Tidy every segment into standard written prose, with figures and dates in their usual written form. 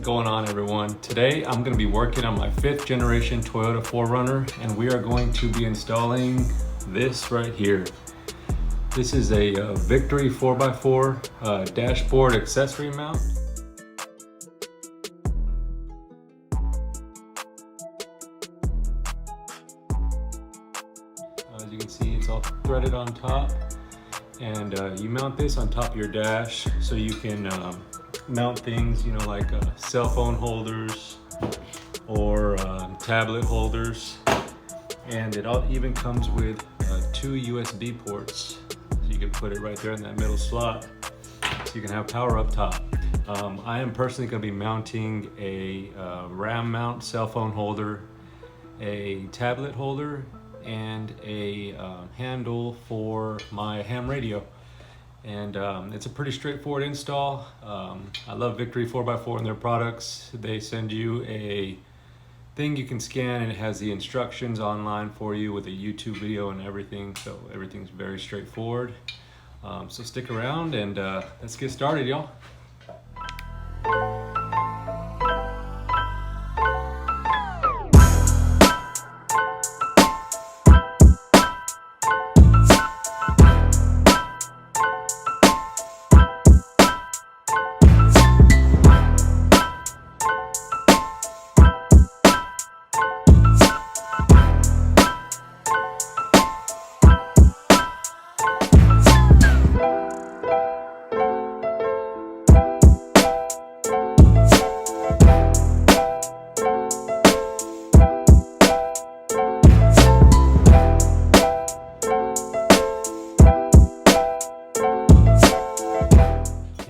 going on, everyone? Today I'm going to be working on my 5th generation Toyota 4Runner, and we are going to be installing this right here. This is a Victory 4x4 dashboard accessory mount. As you can see, it's all threaded on top, and you mount this on top of your dash so you can mount things, you know, like cell phone holders or tablet holders. And it all even comes with 2 USB ports, so you can put it right there in that middle slot so you can have power up top. I am personally going to be mounting a RAM mount cell phone holder, a tablet holder, and a handle for my ham radio. And it's a pretty straightforward install. I love Victory 4x4 and their products. They send you a thing you can scan, and it has the instructions online for you with a YouTube video and everything, so everything's very straightforward. So stick around and let's get started, y'all.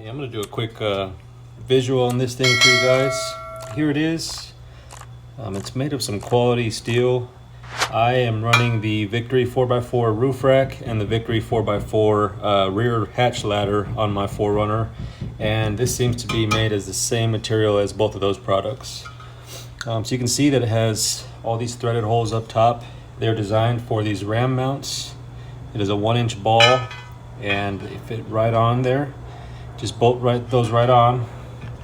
I'm gonna do a quick visual on this thing for you guys. Here it is. It's made of some quality steel. I am running the Victory 4x4 roof rack and the Victory 4x4 rear hatch ladder on my 4Runner, and this seems to be made as the same material as both of those products. So you can see that it has all these threaded holes up top. They're designed for these RAM mounts. It is a 1-inch ball, and they fit right on there. Just bolt those right on,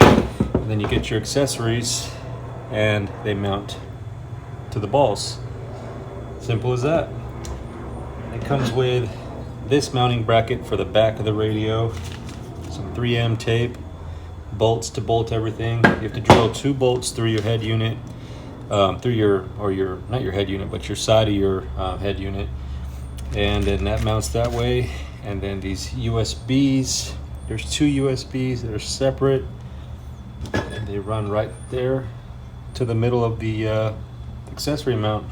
and then you get your accessories and they mount to the balls. Simple as that. It comes with this mounting bracket for the back of the radio, some 3M tape, bolts to bolt everything. You have to drill 2 bolts through your head unit, not your head unit, but your side of your head unit, and then that mounts that way. And then these USBs. There's 2 USBs that are separate, and they run right there to the middle of the accessory mount.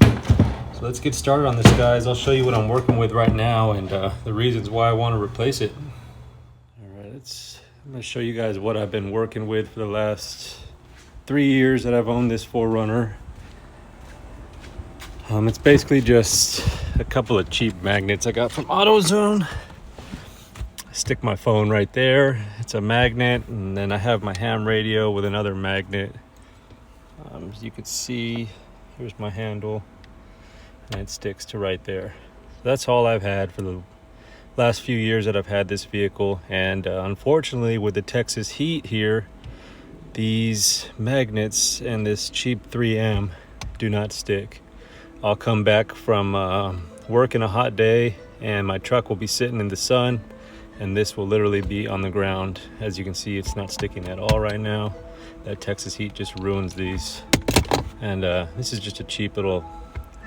So let's get started on this, guys. I'll show you what I'm working with right now and the reasons why I want to replace it. All right, I'm going to show you guys what I've been working with for the last 3 years that I've owned this 4Runner. It's basically just a couple of cheap magnets I got from AutoZone. Stick my phone right there, it's a magnet, and then I have my ham radio with another magnet. As you can see, here's my handle, and it sticks to right there. That's all I've had for the last few years that I've had this vehicle, and unfortunately with the Texas heat here, these magnets and this cheap 3M do not stick. I'll come back from work in a hot day, and my truck will be sitting in the sun, and this will literally be on the ground. As you can see, it's not sticking at all right now. That Texas heat just ruins these. And this is just a cheap little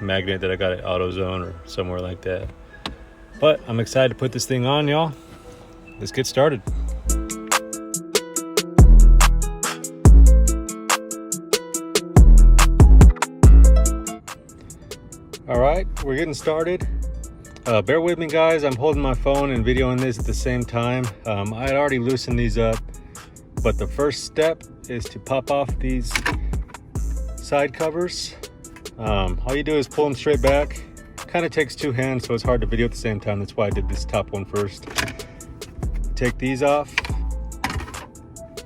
magnet that I got at AutoZone or somewhere like that. But I'm excited to put this thing on, y'all. Let's get started. All right, we're getting started. Bear with me, guys. I'm holding my phone and videoing this at the same time. I had already loosened these up, but the first step is to pop off these side covers. All you do is pull them straight back. Kind of takes 2 hands, so it's hard to video at the same time. That's why I did this top one first. Take these off,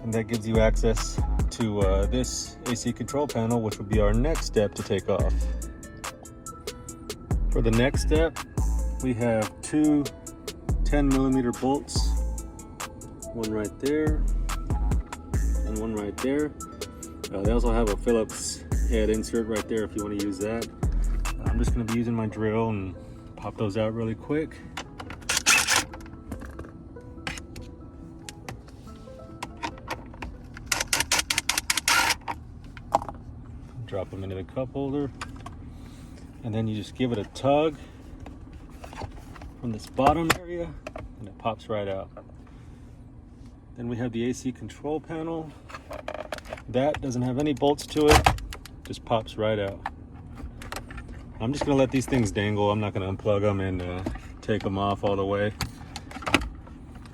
and that gives you access to this AC control panel, which will be our next step to take off. For the next step, we have 2 10mm bolts, one right there and and one right there. They also have a Phillips head insert right there if you want to use that. I'm just going to be using my drill and pop those out really quick. Drop them into the cup holder, and then you just give it a tug from this bottom area and it pops right out. Then we have the AC control panel. That doesn't have any bolts to it, just pops right out. I'm just gonna let these things dangle. I'm not gonna unplug them and take them off all the way.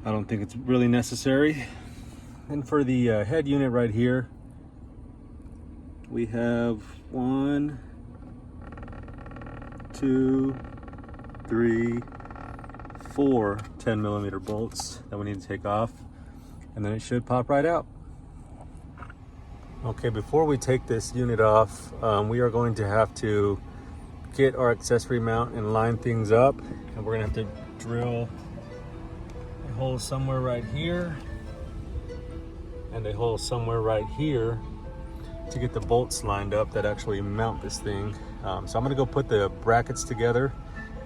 I don't think it's really necessary. And for the head unit right here, we have 1, 2, 3, 4 10mm bolts that we need to take off, and then it should pop right out. Okay, before we take this unit off, we are going to have to get our accessory mount and line things up, and we're gonna have to drill a hole somewhere right here and a hole somewhere right here to get the bolts lined up that actually mount this thing. So I'm gonna go put the brackets together,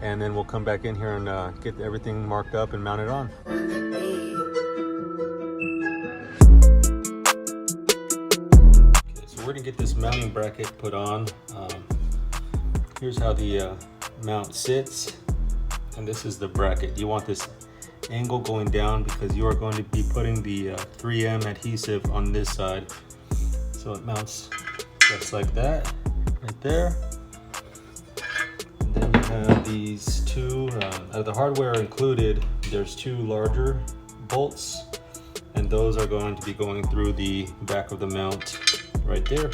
and then we'll come back in here and get everything marked up and mounted on. Okay, so we're gonna get this mounting bracket put on. Here's how the mount sits, and this is the bracket. You want this angle going down because you are going to be putting the 3M adhesive on this side. So it mounts just like that, right there. And then you have these two, out of the hardware included, there's 2 larger bolts, and those are going to be going through the back of the mount right there,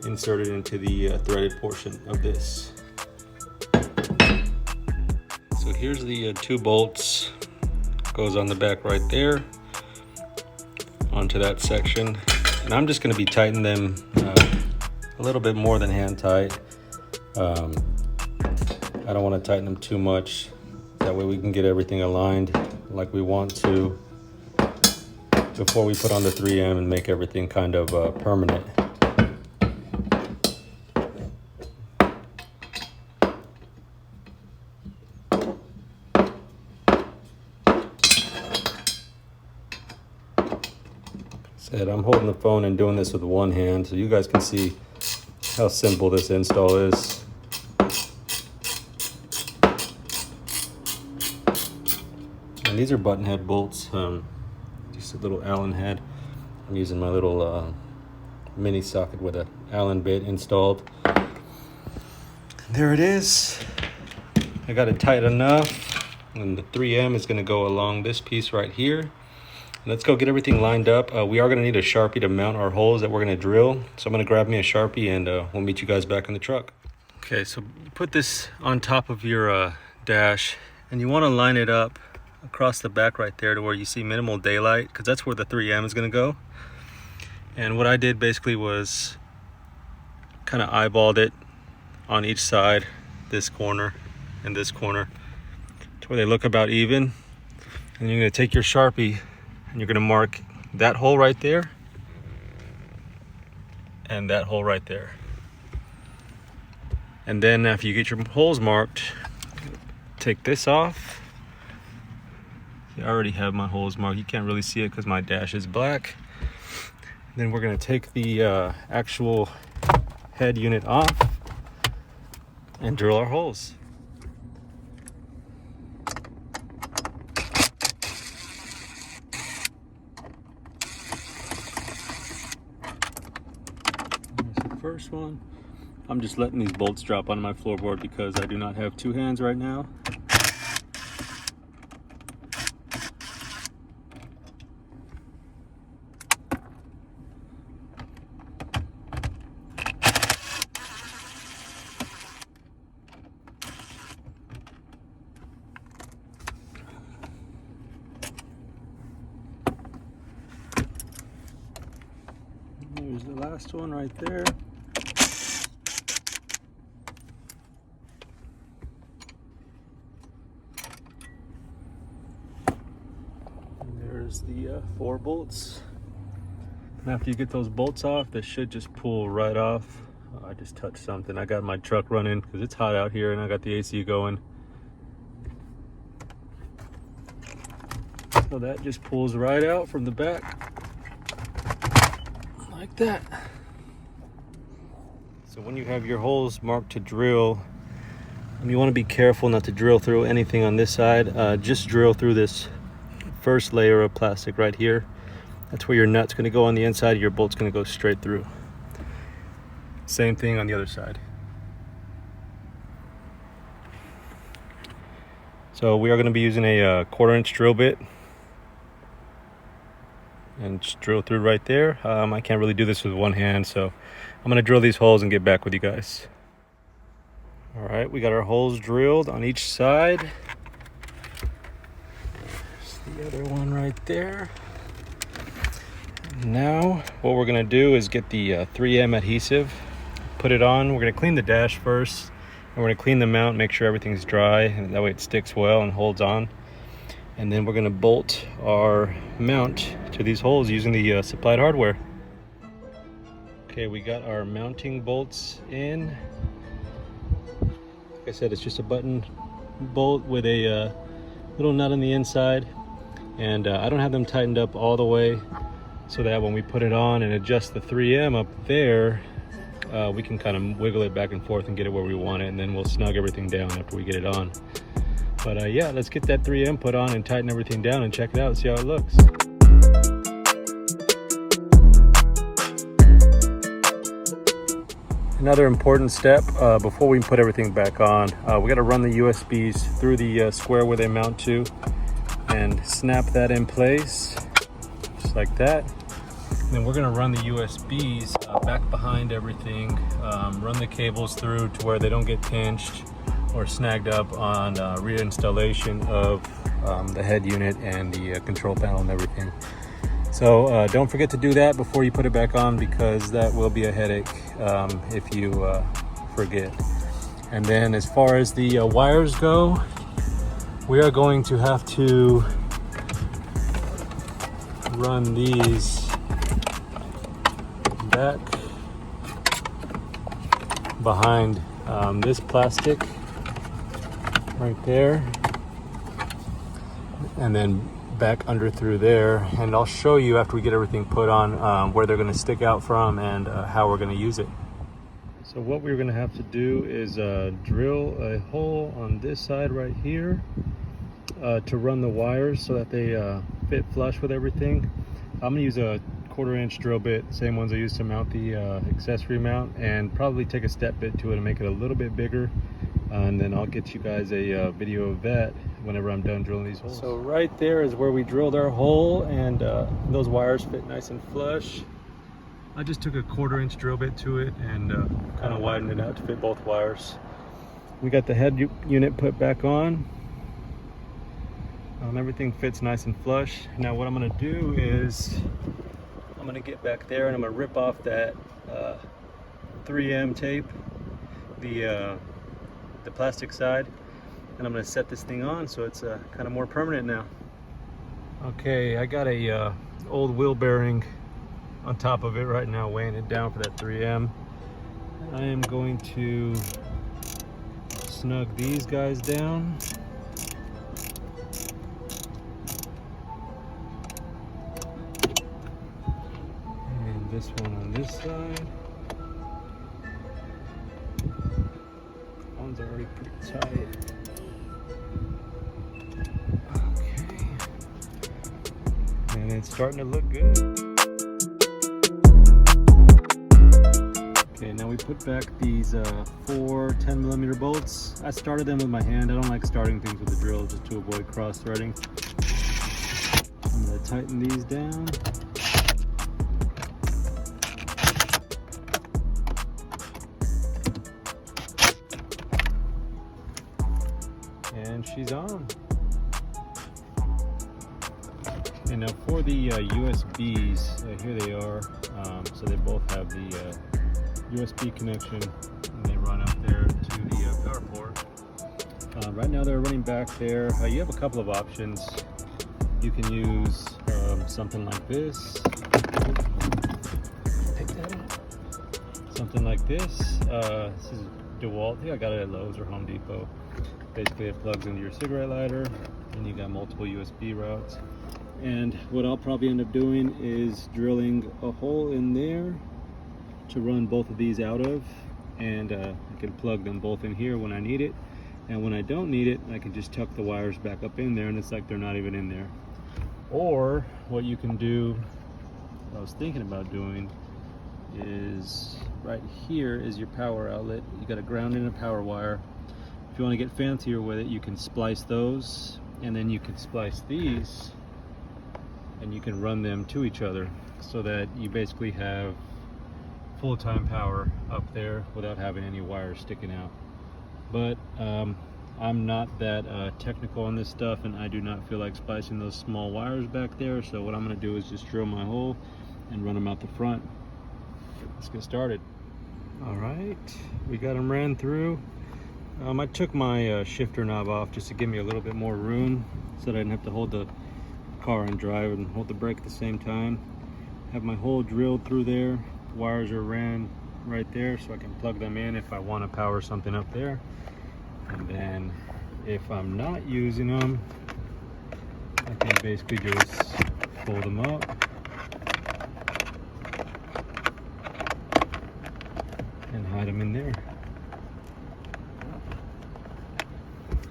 inserted into the threaded portion of this. So here's the 2 bolts, goes on the back right there onto that section, and I'm just going to be tightening them a little bit more than hand tight. I don't want to tighten them too much, that way we can get everything aligned like we want to before we put on the 3M and make everything kind of permanent. I'm holding the phone and doing this with one hand so you guys can see how simple this install is. And these are button head bolts, just a little Allen head. I'm using my little mini socket with an Allen bit installed. There it is. I got it tight enough, and the 3M is going to go along this piece right here. Let's go get everything lined up. We are going to need a Sharpie to mount our holes that we're going to drill. So I'm going to grab me a Sharpie, and we'll meet you guys back in the truck. Okay, so put this on top of your dash, and you want to line it up across the back right there to where you see minimal daylight, because that's where the 3M is going to go. And what I did basically was kind of eyeballed it on each side, this corner and this corner, to where they look about even. And you're going to take your Sharpie and you're going to mark that hole right there and that hole right there. And then after you get your holes marked, take this off. I already have my holes marked. You can't really see it because my dash is black. Then we're going to take the actual head unit off and drill our holes. First one, I'm just letting these bolts drop onto my floorboard because I do not have 2 hands right now. There's the last one right there. The 4 bolts And after you get those bolts off, this should just pull right off. Oh, I just touched something. I got my truck running because it's hot out here and I got the AC going. So that just pulls right out from the back like that. So when you have your holes marked to drill, you want to be careful not to drill through anything on this side. Just drill through this first layer of plastic right here. That's where your nut's going to go on the inside. Your bolt's going to go straight through. Same thing on the other side. So we are going to be using a 1/4-inch drill bit and just drill through right there. I can't really do this with one hand, so I'm going to drill these holes and get back with you guys. All right, we got our holes drilled on each side. There's the other one right there. Now what we're going to do is get the 3M adhesive, put it on. We're going to clean the dash first, and we're going to clean the mount, make sure everything's dry, and that way it sticks well and holds on. And then we're going to bolt our mount to these holes using the supplied hardware. Okay, we got our mounting bolts in. Like I said, it's just a button bolt with a little nut on the inside, and I don't have them tightened up all the way so that when we put it on and adjust the 3M up there, we can kind of wiggle it back and forth and get it where we want it, and then we'll snug everything down after we get it on. But yeah, let's get that 3M put on and tighten everything down and check it out and see how it looks. Another important step before we put everything back on, we got to run the USBs through the square where they mount to and snap that in place, just like that. And then we're going to run the USBs back behind everything, run the cables through to where they don't get pinched or snagged up on reinstallation of the head unit and the control panel and everything. So don't forget to do that before you put it back on, because that will be a headache if you forget. And then as far as the wires go, we are going to have to run these back behind this plastic right there, and then back under through there, and I'll show you after we get everything put on where they're going to stick out from and how we're going to use it. So what we're going to have to do is drill a hole on this side right here to run the wires so that they fit flush with everything. I'm going to use a 1/4-inch drill bit, same ones I used to mount the accessory mount, and probably take a step bit to it and make it a little bit bigger, and then I'll get you guys a video of that whenever I'm done drilling these holes. So right there is where we drilled our hole, and those wires fit nice and flush. I just took a 1/4-inch drill bit to it and kind of widened it out to fit both wires. We got the head unit put back on. Everything fits nice and flush. Now what I'm going to do is I'm going to get back there and I'm going to rip off that 3M tape, the plastic side, and I'm going to set this thing on so it's kind of more permanent now. Okay, I got a old wheel bearing on top of it right now, weighing it down for that 3M. I am going to snug these guys down. And this one on this side. That one's already pretty tight. Okay. And it's starting to look good. Okay, now we put back these 4 10mm bolts. I started them with my hand. I don't like starting things with a drill just to avoid cross-threading. I'm going to tighten these down. And she's on. And now for the USBs, here they are. So they both have the USB connection, and they run up there to the power port. Right now they're running back there. You have a couple of options. You can use something like this, that up. Something like this. This is DeWalt. I think I got it at Lowe's or Home Depot. Basically, it plugs into your cigarette lighter, and you got multiple USB routes. And what I'll probably end up doing is drilling a hole in there to run both of these out of, and I can plug them both in here when I need it, and when I don't need it, I can just tuck the wires back up in there, and it's like they're not even in there. Or what you can do, what I was thinking about doing, is right here is your power outlet. You got a ground and a power wire. If you want to get fancier with it, you can splice those, and then you can splice these, and you can run them to each other so that you basically have full-time power up there without having any wires sticking out. But I'm not that technical on this stuff, and I do not feel like splicing those small wires back there, so what I'm going to do is just drill my hole and run them out the front. Let's get started. All right, we got them ran through. I took my shifter knob off just to give me a little bit more room so that I didn't have to hold the car and drive and hold the brake at the same time. Have my hole drilled through there. Wires are ran right there so I can plug them in if I want to power something up there. And then if I'm not using them, I can basically just fold them up and hide them in there.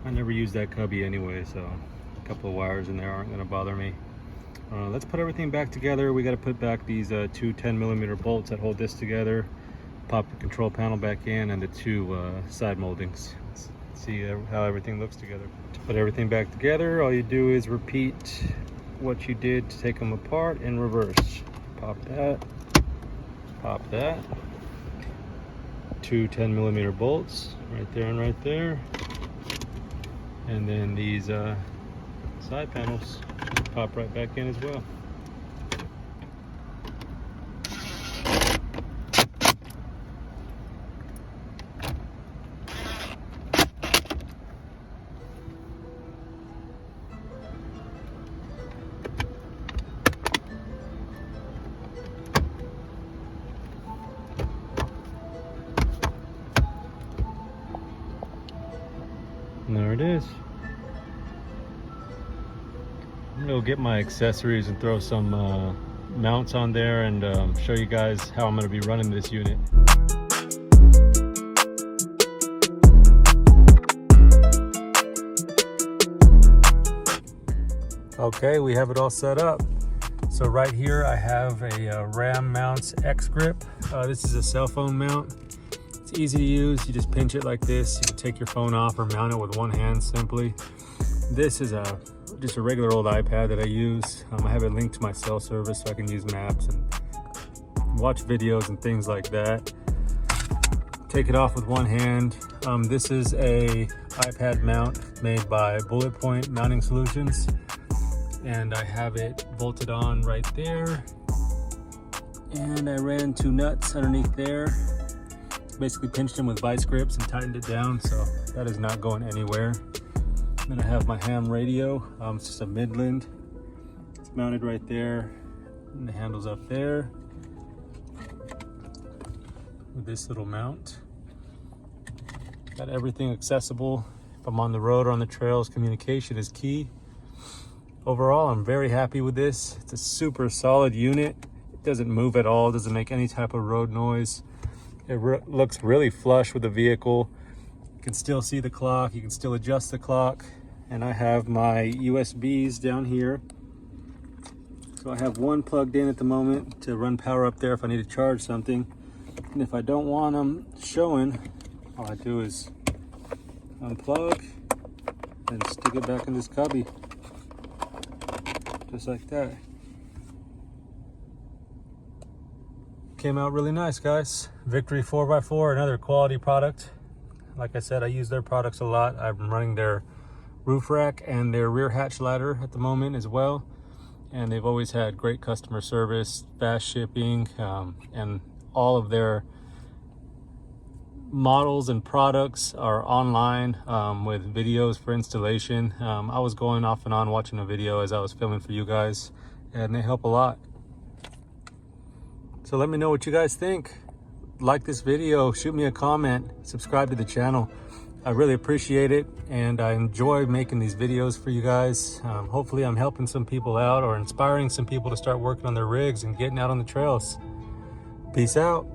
I never use that cubby anyway, so a couple of wires in there aren't going to bother me. Let's put everything back together. We got to put back these two 10mm bolts that hold this together, pop the control panel back in, and the two side moldings. Let's see how everything looks together. To put everything back together, all you do is repeat what you did to take them apart in reverse. Pop that, pop that. Two 10mm bolts right there and right there. And then these side panels pop right back in as well. And there it is. I'm gonna go get my accessories and throw some mounts on there and show you guys how I'm gonna be running this unit. Okay, we have it all set up. So right here I have a Ram Mounts X grip. This is a cell phone mount. It's easy to use. You just pinch it like this. You can take your phone off or mount it with one hand simply. This is just a regular old iPad that I use. I have it linked to my cell service so I can use maps and watch videos and things like that. Take it off with one hand. This is a iPad mount made by Bullet Point Mounting Solutions, and I have it bolted on right there, and I ran two nuts underneath there. Basically pinched them with vice grips and tightened it down, so that is not going anywhere. Then I have my ham radio. It's just a Midland. It's mounted right there, and the handle's up there with this little mount. Got everything accessible. If I'm on the road or on the trails, communication is key. Overall, I'm very happy with this. It's a super solid unit. It doesn't move at all. It doesn't make any type of road noise. It looks really flush with the vehicle. You can still see the clock. You can still adjust the clock. And I have my USBs down here. So I have one plugged in at the moment to run power up there if I need to charge something. And if I don't want them showing, all I do is unplug and stick it back in this cubby. Just like that. Came out really nice, guys. Victory 4x4, another quality product. Like I said, I use their products a lot. I'm running their roof rack and their rear hatch ladder at the moment as well. And they've always had great customer service, fast shipping, and all of their models and products are online with videos for installation. I was going off and on watching a video as I was filming for you guys, and they help a lot. So let me know what you guys think. Like this video, shoot me a comment, subscribe to the channel. I really appreciate it, and I enjoy making these videos for you guys. Hopefully I'm helping some people out or inspiring some people to start working on their rigs and getting out on the trails. Peace out.